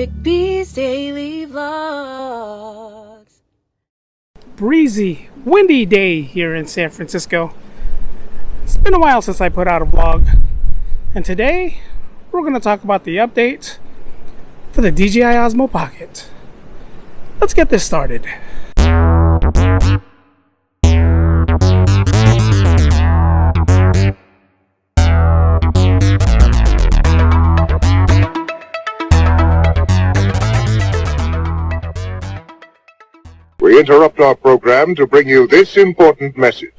Rick B's Daily Vlogs. Breezy, windy day here in San Francisco. It's been a while since I put out a vlog, and today we're going to talk about the update for the DJi Osmo Pocket. Let's get this started. We interrupt our program to bring you this important message.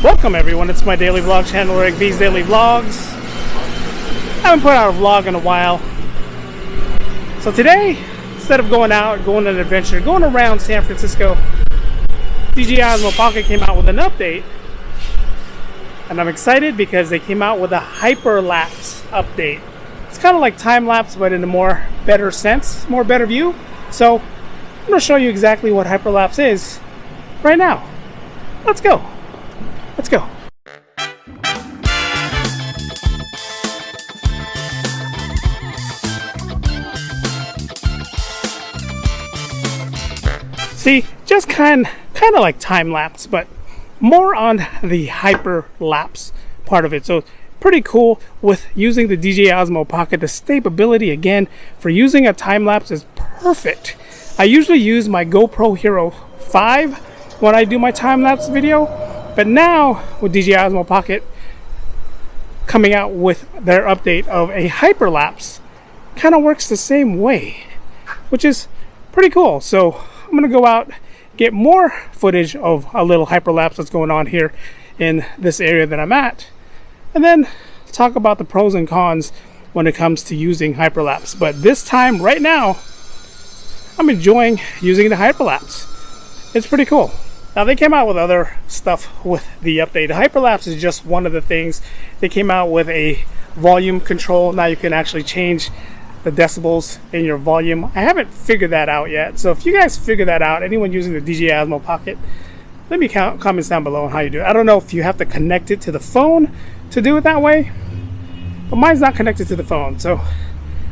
Welcome everyone, it's my daily vlog channel, Rick B's Daily Vlogs. I haven't put out a vlog in a while. So today, instead of going out, going on an adventure, going around San Francisco, DJi Osmo Pocket came out with an update. And I'm excited because they came out with a Hyperlapse update. It's kind of like time-lapse, but in a more better sense, more better view. So I'm going to show you exactly what Hyperlapse is right now. Let's go. Let's go. See, just kind of like time-lapse, but more on the Hyperlapse part of it. So pretty cool with using the DJi Osmo Pocket. The stability, again, for using a time-lapse is perfect. I usually use my GoPro Hero 5 when I do my time-lapse video, but now with DJi Osmo Pocket coming out with their update of a Hyperlapse, kind of works the same way, which is pretty cool. So I'm going to go out, get more footage of a little Hyperlapse that's going on here in this area that I'm at, and then talk about the pros and cons when it comes to using Hyperlapse. But this time, right now, I'm enjoying using the Hyperlapse. It's pretty cool. Now they came out with other stuff with the update. The Hyperlapse is just one of the things. They came out with a volume control. Now you can actually change the decibels in your volume. I haven't figured that out yet. So if you guys figure that out, anyone using the DJi Osmo Pocket, let me comments down below on how you do it. I don't know if you have to connect it to the phone to do it that way, but mine's not connected to the phone, so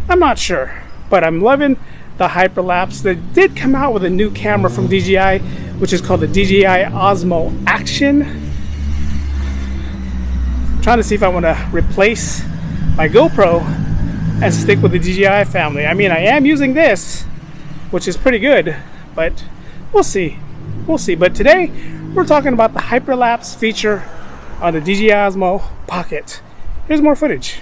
I'm not sure. But I'm loving the Hyperlapse. They did come out with a new camera from DJI, which is called the DJi Osmo Action. I'm trying to see if I want to replace my GoPro and stick with the DJI family. I mean, I am using this, which is pretty good, but we'll see. We'll see. But today, we're talking about the Hyperlapse feature on the DJi Osmo Pocket. Here's more footage.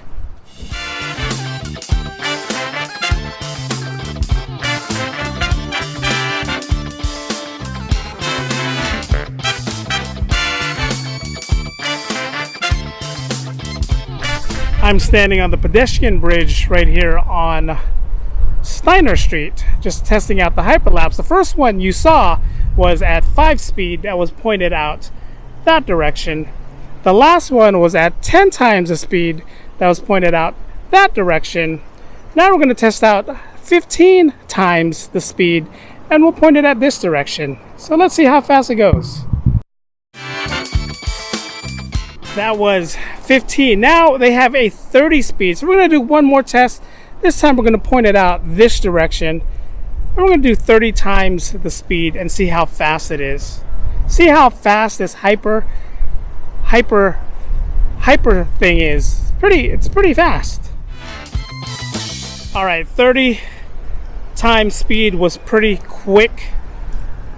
I'm standing on the pedestrian bridge right here on Steiner Street, just testing out the Hyperlapse. The first one you saw was at 5 speed that was pointed out that direction. The last one was at 10 times the speed that was pointed out that direction. Now we're going to test out 15 times the speed and we'll point it at this direction. So let's see how fast it goes. That was 15. Now they have a 30 speed. So we're going to do one more test. This time we're going to point it out this direction. And we're going to do 30 times the speed and see how fast it is. See how fast this hyper thing is. It's pretty fast. All right, 30 times speed was pretty quick.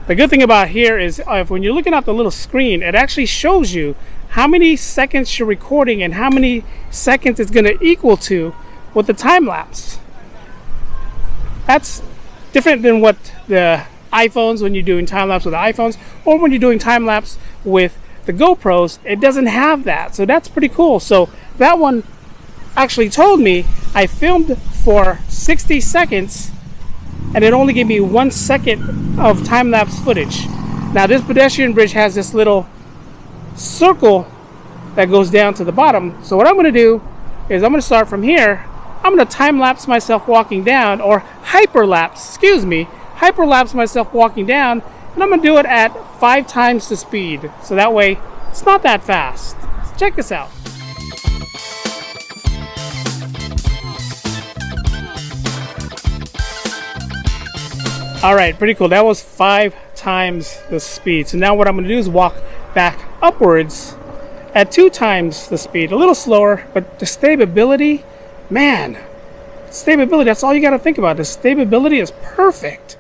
The good thing about here is when you're looking at the little screen, it actually shows you how many seconds you're recording and how many seconds it's going to equal to with the time lapse. That's different than what the iPhones, when you're doing time lapse with the iPhones, or when you're doing time lapse with the GoPros, it doesn't have that. So that's pretty cool. So that one actually told me I filmed for 60 seconds and it only gave me 1 second of time lapse footage. Now this pedestrian bridge has this little circle that goes down to the bottom. So what I'm going to do is I'm going to start from here. I'm going to time lapse myself walking down, or hyperlapse myself walking down, and I'm going to do it at 5 times the speed. So that way it's not that fast. Check this out. All right, pretty cool. That was 5 times the speed. So now what I'm going to do is walk back upwards at 2 times the speed. A little slower, but the stability, man, stability, that's all you got to think about. The stability is perfect.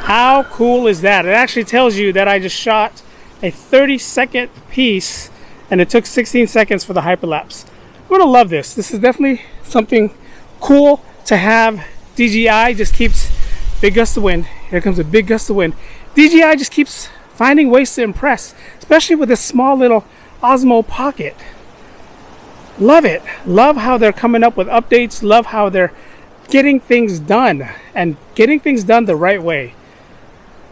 How cool is that? It actually tells you that I just shot a 30-second piece and it took 16 seconds for the hyperlapse. I'm gonna love this. This is definitely something cool to have. DJi just keeps, big gust of wind. Here comes a big gust of wind. DJi just keeps finding ways to impress, especially with this small little Osmo Pocket. Love it. Love how they're coming up with updates. Love how they're getting things done and getting things done the right way.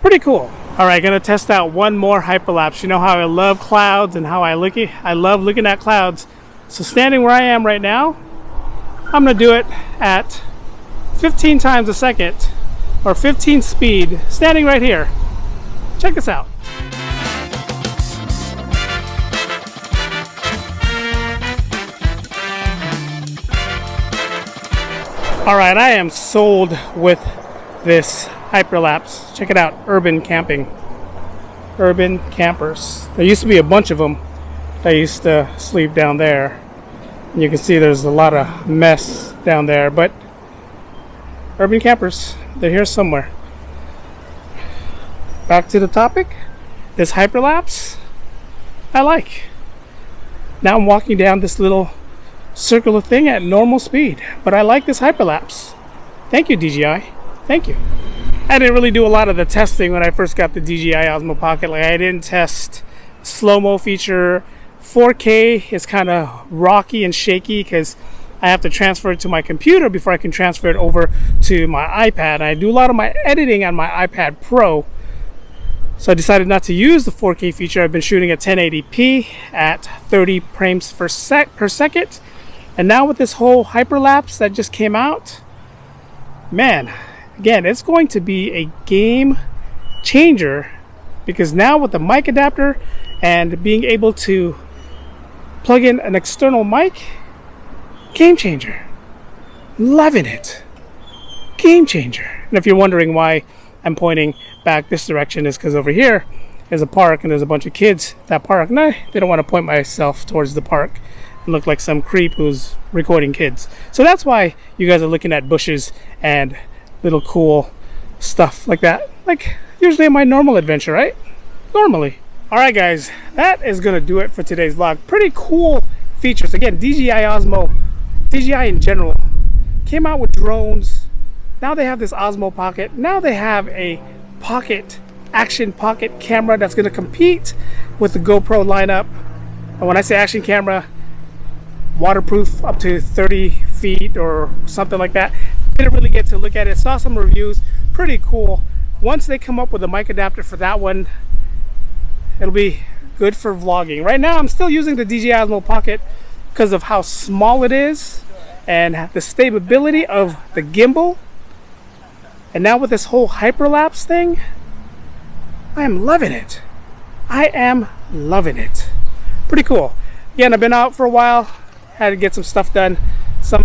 Pretty cool. All right, gonna test out one more hyperlapse. You know how I love clouds and how I love looking at clouds. So standing where I am right now, I'm gonna do it at 15 times a second or 15 speed, standing right here. Check this out. All right, I am sold with this hyperlapse. Check it out, urban camping. Urban campers. There used to be a bunch of them that used to sleep down there. And you can see there's a lot of mess down there, but urban campers, they're here somewhere. Back to the topic. This hyperlapse, I like. Now I'm walking down this little circular thing at normal speed, but I like this hyperlapse. Thank you, DJi. Thank you. I didn't really do a lot of the testing when I first got the DJi Osmo Pocket. Like, I didn't test slow-mo feature. 4K is kind of rocky and shaky because I have to transfer it to my computer before I can transfer it over to my iPad. I do a lot of my editing on my iPad Pro, so I decided not to use the 4K feature. I've been shooting at 1080p at 30 frames per second. And now with this whole hyperlapse that just came out, man, again, it's going to be a game changer, because now with the mic adapter and being able to plug in an external mic, game changer. Loving it. Game changer. And if you're wondering why I'm pointing back this direction, is because over here is a park and there's a bunch of kids at that park. No, they don't want to point myself towards the park and look like some creep who's recording kids. So that's why you guys are looking at bushes and little cool stuff like that, like usually in my normal adventure, right? Normally. All right, guys, that is gonna do it for today's vlog. Pretty cool features. Again, DJi Osmo, DJi in general, came out with drones. Now they have this Osmo Pocket. Now they have a action pocket camera that's gonna compete with the GoPro lineup. And when I say action camera, waterproof up to 30 feet or something like that. Didn't really get to look at it. Saw some reviews. Pretty cool. Once they come up with a mic adapter for that one, it'll be good for vlogging. Right now I'm still using the DJi Osmo Pocket because of how small it is and the stability of the gimbal. And now with this whole hyperlapse thing, I am loving it. I am loving it. Pretty cool. Again, I've been out for a while. Had to get some stuff done. Some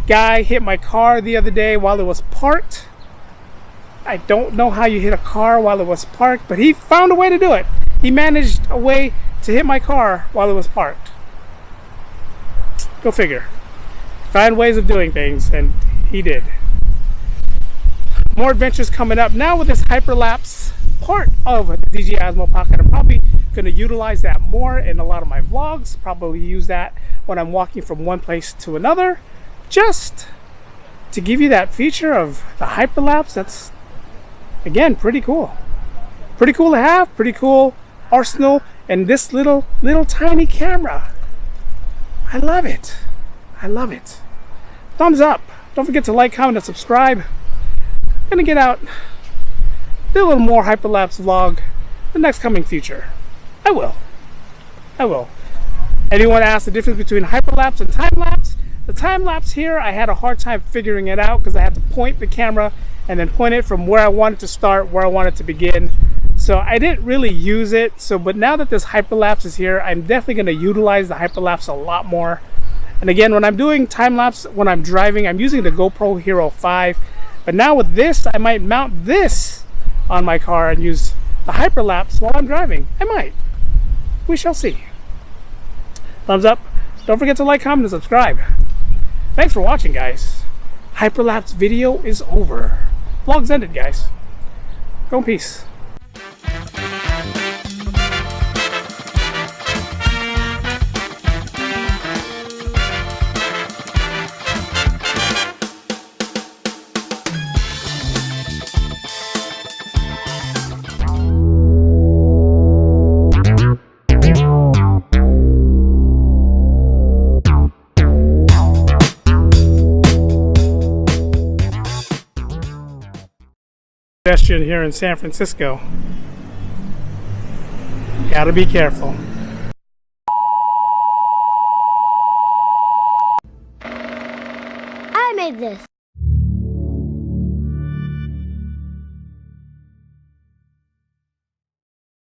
guy hit my car the other day while it was parked. I don't know how you hit a car while it was parked, but he found a way to do it. He managed a way to hit my car while it was parked. Go figure. Find ways of doing things, and he did. More adventures coming up. Now with this hyperlapse part of the DJi Osmo Pocket, I'm probably going to utilize that more in a lot of my vlogs. Probably use that when I'm walking from one place to another, just to give you that feature of the hyperlapse. That's, again, pretty cool. Pretty cool to have. Pretty cool arsenal, and this little tiny camera. I love it. I love it. Thumbs up. Don't forget to like, comment, and subscribe. I'm gonna get out, do a little more hyperlapse vlog the next coming future. I will. Anyone ask the difference between hyperlapse and time lapse? The time lapse here, I had a hard time figuring it out because I had to point the camera and then point it from where I want it to start, where I want it to begin. So I didn't really use it. But now that this hyperlapse is here, I'm definitely going to utilize the hyperlapse a lot more. And again, when I'm doing time lapse when I'm driving, I'm using the GoPro Hero 5. But now with this, I might mount this on my car and use the hyperlapse while I'm driving. I might. We shall see. Thumbs up. Don't forget to like, comment, and subscribe. Thanks for watching, guys. Hyperlapse video is over. Vlog's ended, guys. Go in peace. Pedestrian here in San Francisco. Gotta be careful. I made this.